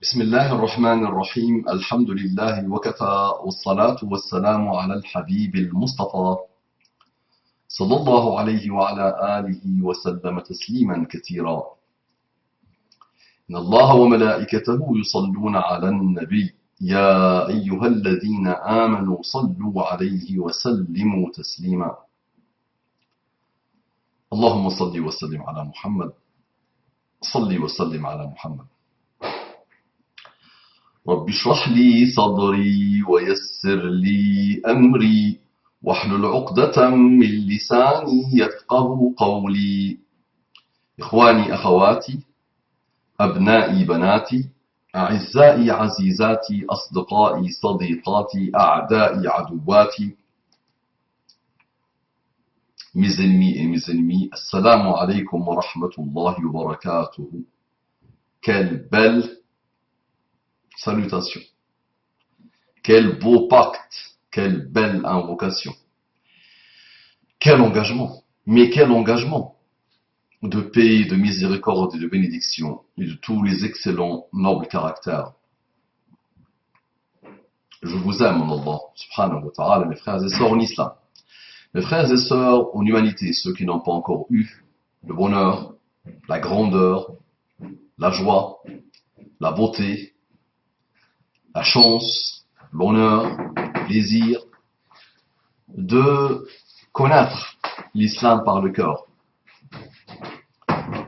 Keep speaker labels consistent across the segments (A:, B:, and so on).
A: بسم الله الرحمن الرحيم الحمد لله وكفى والصلاة والسلام على الحبيب المصطفى صلى الله عليه وعلى آله وسلم تسليما كثيرا. إن الله وملائكته يصلون على النبي يا أيها الذين آمنوا صلوا عليه وسلموا تسليما. اللهم صل وسلم على محمد. صل وسلم على محمد. رب اشرح لي صدري ويسر لي أمري واحلل عقدة من لساني يفقه قولي. إخواني أخواتي أبنائي بناتي أعزائي عزيزاتي أصدقائي صديقاتي أعدائي عدواتي mes ennemis et mes ennemis, assalamu alaikum wa rahmatullahi wa barakatuh. Quelle belle salutation. Quel beau pacte. Quelle belle invocation. Quel engagement. Mais quel engagement de paix, de miséricorde et de bénédiction et de tous les excellents, nobles caractères. Je vous aime en Allah, subhanahu wa ta'ala, mes frères et sœurs en islam. Mes frères et sœurs en humanité, ceux qui n'ont pas encore eu le bonheur, la grandeur, la joie, la beauté, la chance, l'honneur, le plaisir de connaître l'islam par le cœur.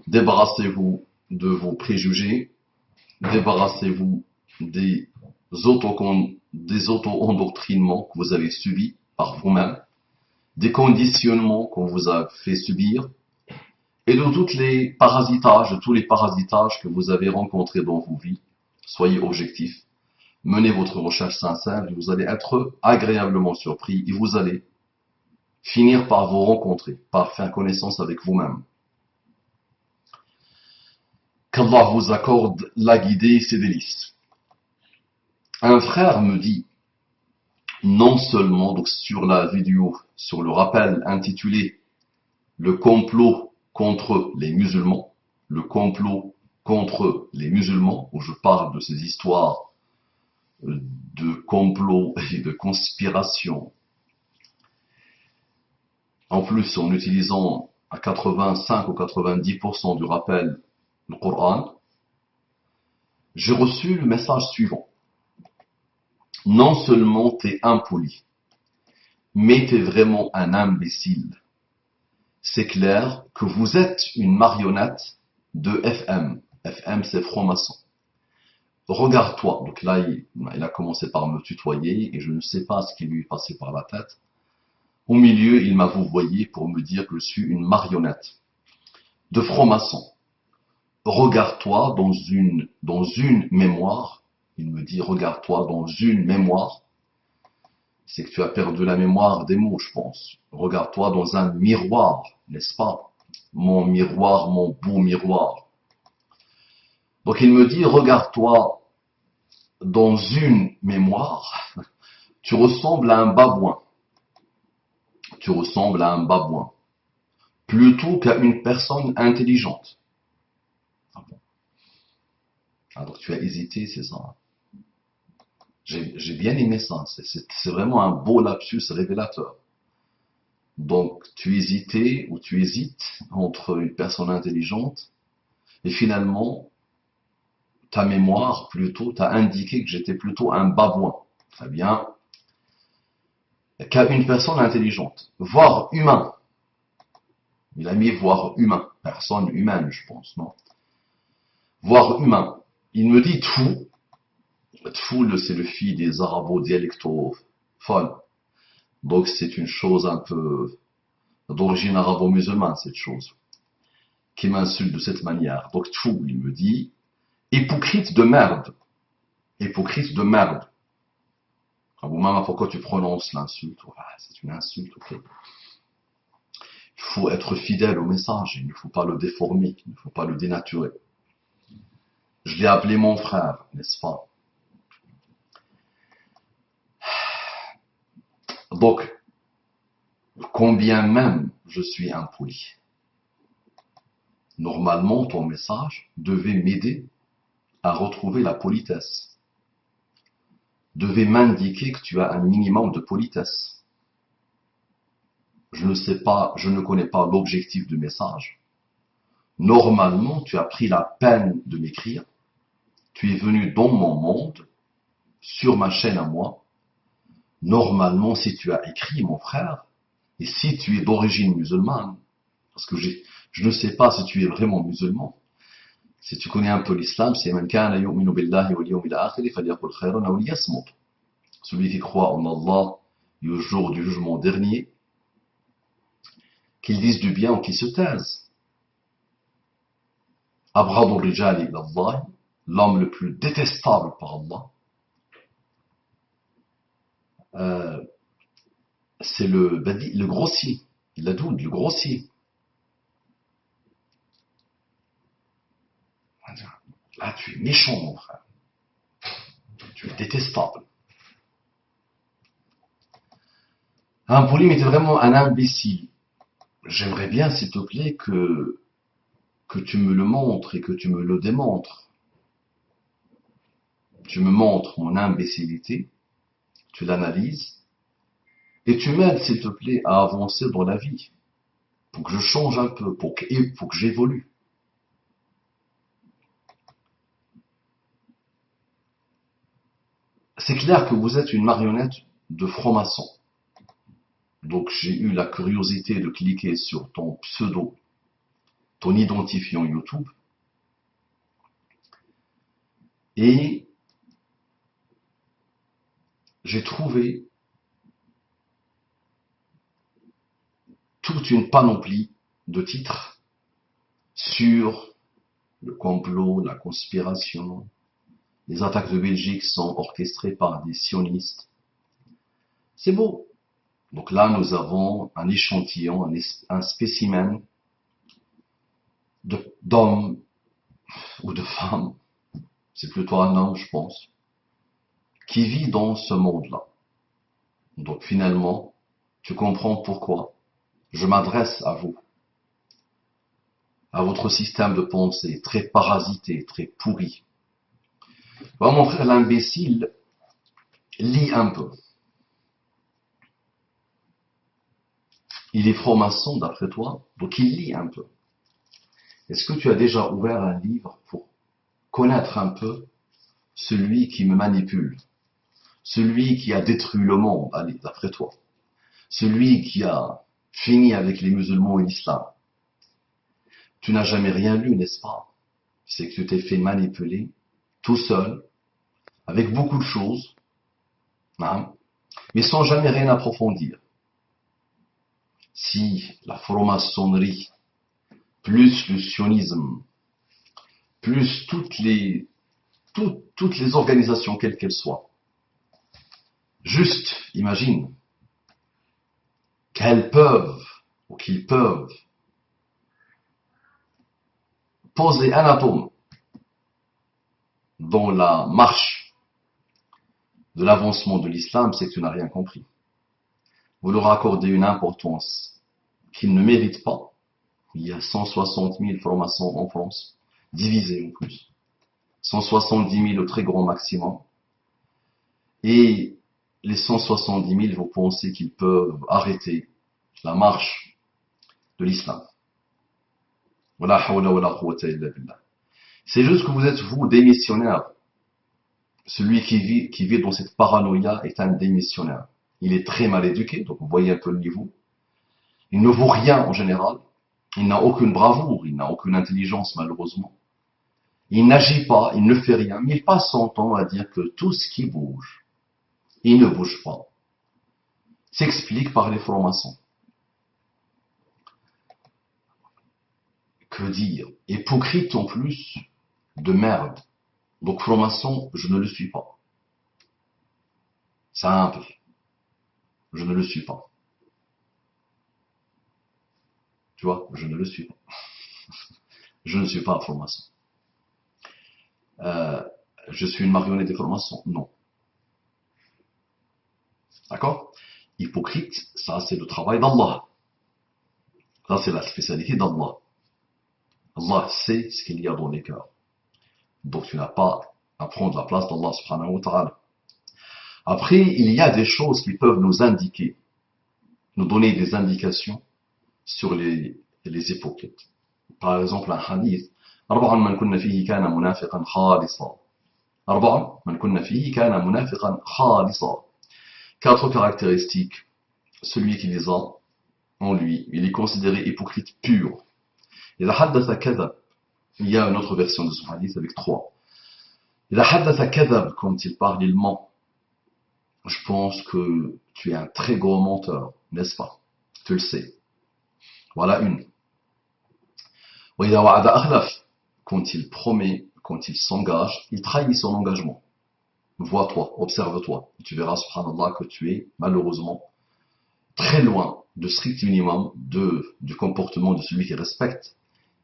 A: Débarrassez-vous de vos préjugés, débarrassez-vous des auto-endoctrinements que vous avez subis par vous-même, des conditionnements qu'on vous a fait subir, et de tous les parasitages que vous avez rencontrés dans vos vies. Soyez objectifs, menez votre recherche sincère, et vous allez être agréablement surpris, et vous allez finir par vous rencontrer, par faire connaissance avec vous-même. Qu'Allah vous accorde la guidée et ses délices. Un frère me dit, non seulement donc sur la vidéo, sur le rappel intitulé « Le complot contre les musulmans », le complot contre les musulmans, où je parle de ces histoires de complot et de conspiration. En plus, en utilisant à 85 ou 90% du rappel le Coran, j'ai reçu le message suivant. Non seulement t'es impoli, mais t'es vraiment un imbécile. C'est clair que vous êtes une marionnette de FM. FM, c'est franc-maçon. Regarde-toi. Donc là, il a commencé par me tutoyer et je ne sais pas ce qui lui est passé par la tête. Au milieu, il m'a vouvoyé pour me dire que je suis une marionnette de franc-maçon. Regarde-toi dans une mémoire. Il me dit, regarde-toi dans une mémoire. C'est que tu as perdu la mémoire des mots, je pense. Regarde-toi dans un miroir, n'est-ce pas? Mon miroir, mon beau miroir. Donc il me dit, regarde-toi dans une mémoire. Tu ressembles à un babouin. Tu ressembles à un babouin. Plutôt qu'à une personne intelligente. Ah bon. Alors tu as hésité, c'est ça? J'ai bien aimé ça, c'est vraiment un beau lapsus révélateur. Donc, tu hésitais ou tu hésites entre une personne intelligente et finalement, ta mémoire plutôt t'a indiqué que j'étais plutôt un babouin. Très bien. Qu'à une personne intelligente, voire humain. Il a mis voire humain, personne humaine, je pense, non? Voire humain. Il me dit tout. Tfoul, c'est le fils des arabo-dialectophones. Donc c'est une chose un peu d'origine arabo-musulmane, cette chose, qui m'insulte de cette manière. Donc Tfoul, il me dit, hypocrite de merde. Hypocrite de merde. Abou Mama, pourquoi tu prononces l'insulte? C'est une insulte, ok. Il faut être fidèle au message, il ne faut pas le déformer, il ne faut pas le dénaturer. Je l'ai appelé mon frère, n'est-ce pas? Donc, combien même je suis impoli. Normalement, ton message devait m'aider à retrouver la politesse, devait m'indiquer que tu as un minimum de politesse. Je ne connais pas l'objectif du message. Normalement, tu as pris la peine de m'écrire. Tu es venu dans mon monde, sur ma chaîne à moi. Normalement, si tu as écrit, mon frère, et si tu es d'origine musulmane, parce que je ne sais pas si tu es vraiment musulman, si tu connais un peu l'islam, c'est man kana yu'minu billahi wal yawmil akhir falyaqul khayran aw liyasmut. Celui qui croit en Allah et au jour du jugement dernier, qu'il dise du bien ou qu'il se taise. Abghadu rijali ila Allah, l'homme le plus détestable par Allah, c'est le grossier, l'adoud, le grossier. Là, tu es méchant, mon frère. Tu es détestable. Un Pauline était vraiment un imbécile. J'aimerais bien, s'il te plaît, que tu me le montres et que tu me le démontres. Tu me montres mon imbécilité, tu l'analyses, et tu m'aides, s'il te plaît, à avancer dans la vie, pour que je change un peu, pour que j'évolue. C'est clair que vous êtes une marionnette de franc-maçon. Donc j'ai eu la curiosité de cliquer sur ton pseudo, ton identifiant YouTube, et j'ai trouvé toute une panoplie de titres sur le complot, la conspiration. Les attaques de Belgique sont orchestrées par des sionistes. C'est beau. Donc là, nous avons un échantillon, un spécimen d'hommes ou de femmes, c'est plutôt un homme, je pense, qui vit dans ce monde-là. Donc finalement, tu comprends pourquoi je m'adresse à vous, à votre système de pensée très parasité, très pourri. Bon, mon frère, l'imbécile, lit un peu. Il est franc-maçon, d'après toi, donc il lit un peu. Est-ce que tu as déjà ouvert un livre pour connaître un peu celui qui me manipule, celui qui a détruit le monde, allez, d'après toi, celui qui a fini avec les musulmans et l'islam? Tu n'as jamais rien lu, n'est-ce pas? C'est que tu t'es fait manipuler tout seul, avec beaucoup de choses, hein, mais sans jamais rien approfondir. Si la franc-maçonnerie, plus le sionisme, plus toutes les organisations, quelles qu'elles soient, juste, imagine, qu'elles peuvent, ou qu'ils peuvent, poser un atome dans la marche de l'avancement de l'islam, c'est que tu n'as rien compris. Vous leur accordez une importance qu'ils ne méritent pas. Il y a 160 000 francs-maçons en France, divisés en plus. 170 000 au très grand maximum. Et les 170 000, vous pensez qu'ils peuvent arrêter la marche de l'islam. Wala hawla wala quwwata illa billah. C'est juste que vous êtes, vous, démissionnaire. Celui qui vit dans cette paranoïa est un démissionnaire. Il est très mal éduqué, donc vous voyez un peu le niveau. Il ne vaut rien en général. Il n'a aucune bravoure, il n'a aucune intelligence malheureusement. Il n'agit pas, il ne fait rien, mais il passe son temps à dire que tout ce qui bouge, il ne bouge pas, s'explique par les francs-maçons. Que dire? Hypocrite en plus de merde. Donc franc-maçon, je ne le suis pas. Simple. Je ne le suis pas. Tu vois, je ne le suis pas. Je ne suis pas un franc-maçon. Je suis une marionnette des francs-maçons? Non. D'accord? Hypocrite, ça c'est le travail d'Allah. Ça c'est la spécialité d'Allah. Allah sait ce qu'il y a dans les cœurs. Donc tu n'as pas à prendre la place d'Allah subhanahu wa ta'ala. Après, il y a des choses qui peuvent nous indiquer, nous donner des indications sur les hypocrites. Par exemple, un hadith. أربع من كن فيه كان منافقا خالصا. أربع من كن فيه كان منافقا خالصا. Quatre caractéristiques. Celui qui les a en lui, il est considéré hypocrite pur. إذا حدث كذب. Il y a une autre version de ce hadith avec trois. إذا حدث كذب, quand il parle, il ment. Je pense que tu es un très gros menteur, n'est-ce pas? Tu le sais. Voilà une. وإذا وعد أخلف. Quand il promet, quand il s'engage, il trahit son engagement. Vois-toi, observe-toi. Tu verras, subhanallah, que tu es malheureusement très loin de strict minimum du comportement de celui qui respecte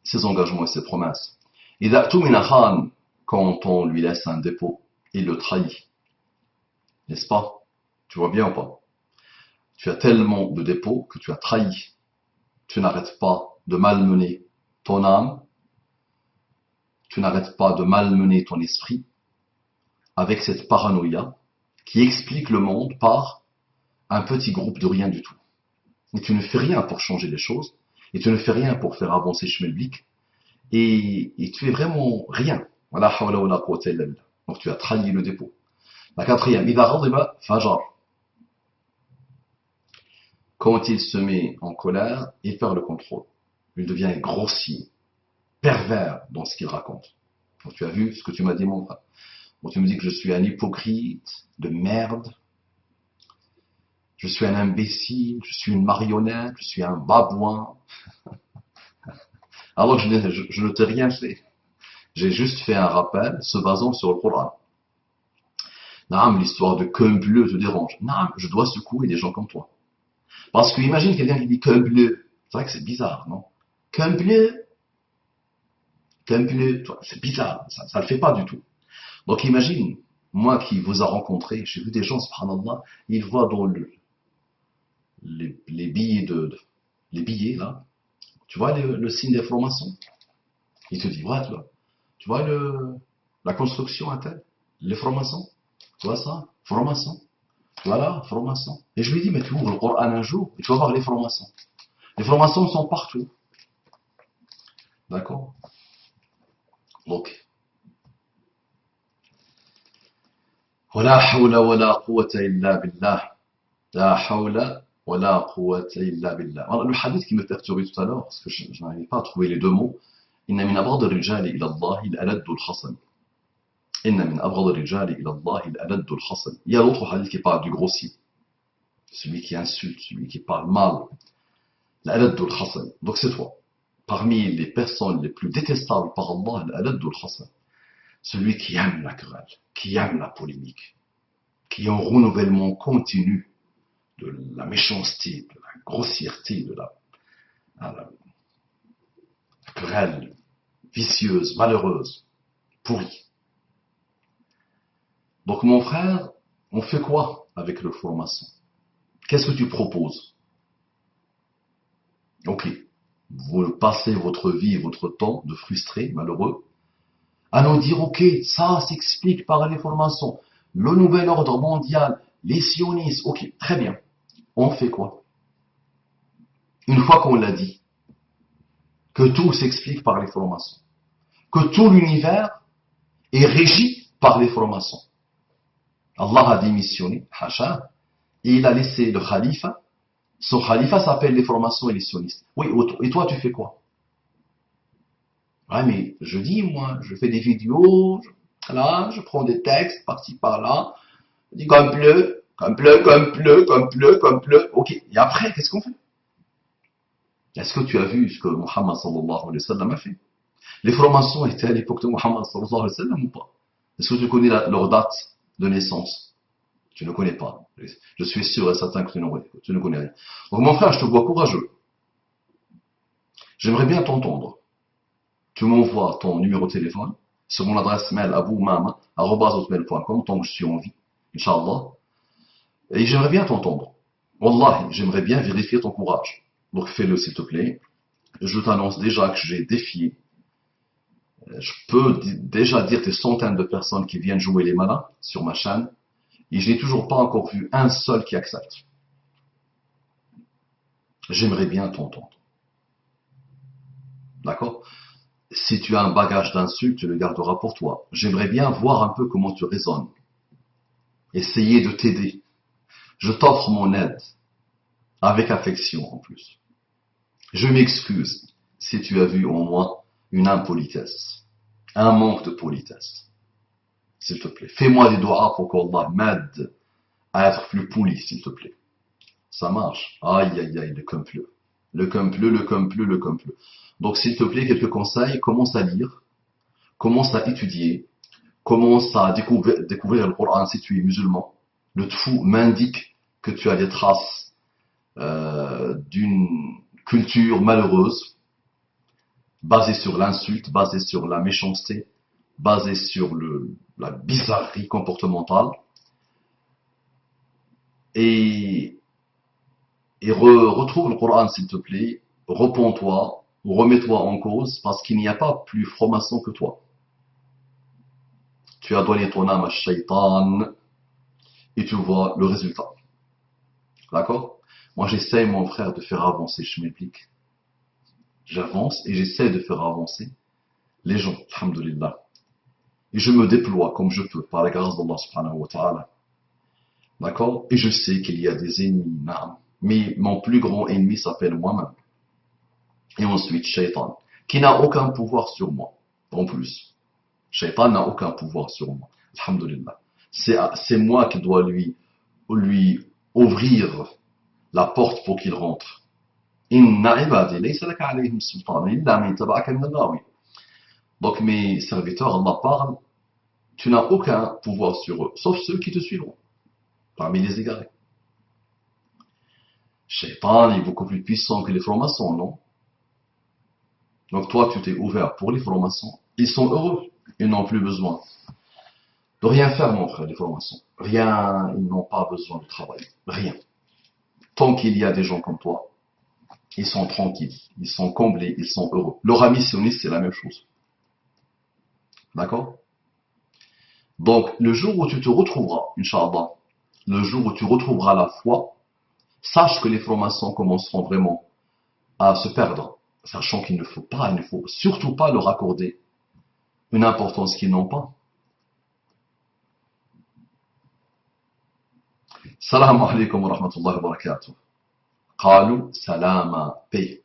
A: ses engagements et ses promesses. إذا اؤتمن خان, quand on lui laisse un dépôt, il le trahit. N'est-ce pas? Tu vois bien ou pas? Tu as tellement de dépôts que tu as trahi. Tu n'arrêtes pas de malmener ton âme. Tu n'arrêtes pas de malmener ton esprit avec cette paranoïa qui explique le monde par un petit groupe de rien du tout. Et tu ne fais rien pour changer les choses, et tu ne fais rien pour faire avancer Shmelblik, et tu es vraiment rien. Donc tu as trahi le dépôt. La quatrième, إذا غضب فجر. Quand il se met en colère, il perd le contrôle. Il devient grossier, pervers dans ce qu'il raconte. Donc tu as vu ce que tu m'as dit, mon frère. Bon, tu me dis que je suis un hypocrite de merde, je suis un imbécile, je suis une marionnette, je suis un babouin. Alors je ne t'ai rien fait. J'ai juste fait un rappel se basant sur le Coran. Naam, l'histoire de qu'un bleu te dérange. Naam, je dois secouer des gens comme toi. Parce que imagine quelqu'un qui dit qu'un bleu. C'est vrai que c'est bizarre, non? Qu'un bleu, c'est bizarre, ça le fait pas du tout. Donc imagine, moi qui vous a rencontré, j'ai vu des gens, subhanallah, ils voient dans les billets les billets là, tu vois le signe des francs-maçons. Il te dit, ouais, tu vois la construction à tel, les francs-maçons, tu vois ça, francs-maçons, voilà, francs-maçons. Et je lui dis, mais tu ouvres le Coran un jour et tu vas voir les francs-maçons. Les francs-maçons sont partout. D'accord? Donc, ولا حول ولا قوة إلا بالله. لا حول ولا قوة إلا بالله. Alors, le hadith qui me perturbait tout à l'heure, parce que je n'arrivais pas à trouver les deux mots. إن من أبغض الرجال إلى الله الألد الخصم. إن من أبغض الرجال إلى الله الألد الخصم. Il y a l'autre hadith qui parle du grossier. Celui qui insulte, celui qui parle mal. الألد الخصم. Donc c'est toi. Parmi les personnes les plus détestables par Allah, الألد الخصم. Celui qui aime la querelle, qui aime la polémique, qui est en renouvellement continu de la méchanceté, de la grossièreté, de la querelle vicieuse, malheureuse, pourrie. Donc mon frère, on fait quoi avec le franc-maçon? Qu'est-ce que tu proposes? Ok, vous passez votre vie, votre temps de frustré, malheureux, à nous dire, ok, ça s'explique par les francs-maçons, le nouvel ordre mondial, les sionistes, ok, très bien. On fait quoi? Une fois qu'on l'a dit, que tout s'explique par les francs-maçons, que tout l'univers est régi par les francs-maçons. Allah a démissionné, hacha, et il a laissé le khalifa. Son khalifa s'appelle les francs-maçons et les sionistes. Oui, et toi tu fais quoi? Ouais, mais je dis, moi, je fais des vidéos, là, je prends des textes, par-ci, par-là, je dis comme bleu, comme bleu, comme bleu, comme bleu, comme bleu. Ok, et après, qu'est-ce qu'on fait? Est-ce que tu as vu ce que Muhammad sallallahu alayhi wa sallam a fait? Les francs-maçons étaient à l'époque de Muhammad sallallahu alayhi wa sallam ou pas? Est-ce que tu connais leur date de naissance? Tu ne connais pas. Je suis sûr et certain que tu ne connais rien. Donc mon frère, je te vois courageux. J'aimerais bien t'entendre. Tu m'envoies ton numéro de téléphone sur mon adresse mail aboumama@hotmail.com tant que je suis en vie, Inch'Allah. Et j'aimerais bien t'entendre. Wallahi, j'aimerais bien vérifier ton courage. Donc fais-le s'il te plaît. Je t'annonce déjà que j'ai défié Je peux déjà dire des centaines de personnes qui viennent jouer les malins sur ma chaîne et je n'ai toujours pas encore vu un seul qui accepte. J'aimerais bien t'entendre. D'accord? Si tu as un bagage d'insultes, tu le garderas pour toi. J'aimerais bien voir un peu comment tu raisonnes. Essayer de t'aider. Je t'offre mon aide. Avec affection en plus. Je m'excuse si tu as vu en moi une impolitesse. Un manque de politesse. S'il te plaît. Fais-moi des doigts pour qu'Allah m'aide à être plus poli, s'il te plaît. Ça marche. Aïe, aïe, aïe, le complot. Le complot, le complot, le complot. Donc, s'il te plaît, quelques conseils. Commence à lire. Commence à étudier. Commence à découvrir le Coran si tu es musulman. Le Tfou m'indique que tu as des traces d'une culture malheureuse, basée sur l'insulte, basée sur la méchanceté, basée sur la bizarrerie comportementale. Et retrouve le Coran, s'il te plaît, repens-toi, ou remets-toi en cause, parce qu'il n'y a pas plus franc-maçon que toi. Tu as donné ton âme à Shaitan, et tu vois le résultat. D'accord? Moi, j'essaie, mon frère, de faire avancer Shmeblik. J'avance et j'essaie de faire avancer les gens, alhamdoulilah. Et je me déploie comme je peux, par la grâce d'Allah subhanahu wa ta'ala. D'accord? Et je sais qu'il y a des ennemis, mais mon plus grand ennemi s'appelle moi-même. Et ensuite, Shaitan, qui n'a aucun pouvoir sur moi, en plus. Shaitan n'a aucun pouvoir sur moi, alhamdoulilah. C'est moi qui dois lui ouvrir la porte pour qu'il rentre. Inna ibadi laysa laka alayhim sultan illa man taba'aka min al-ghawi. Donc mes serviteurs, Allah parle, tu n'as aucun pouvoir sur eux, sauf ceux qui te suivront, parmi les égarés. Shaitan est beaucoup plus puissant que les francs-maçons, non? Donc toi, tu t'es ouvert pour les francs-maçons. Ils sont heureux, ils n'ont plus besoin de rien faire, mon frère, les francs-maçons. Rien, ils n'ont pas besoin de travailler, rien. Tant qu'il y a des gens comme toi, ils sont tranquilles, ils sont comblés, ils sont heureux. Leur ami sioniste, c'est la même chose. D'accord? Donc, le jour où tu te retrouveras, Inch'Allah, le jour où tu retrouveras la foi, sache que les francs-maçons commenceront vraiment à se perdre, sachant qu'il ne faut surtout pas leur accorder une importance qu'ils n'ont pas. Salam alaikum wa rahmatullahi wa barakatuh. قالوا سلاما paix.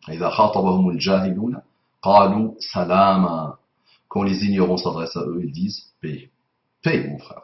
A: إذا خاطبهم الجاهلون قالوا سلاما. Quand les ignorants s'adressent à eux, ils disent paix. Paix, mon frère.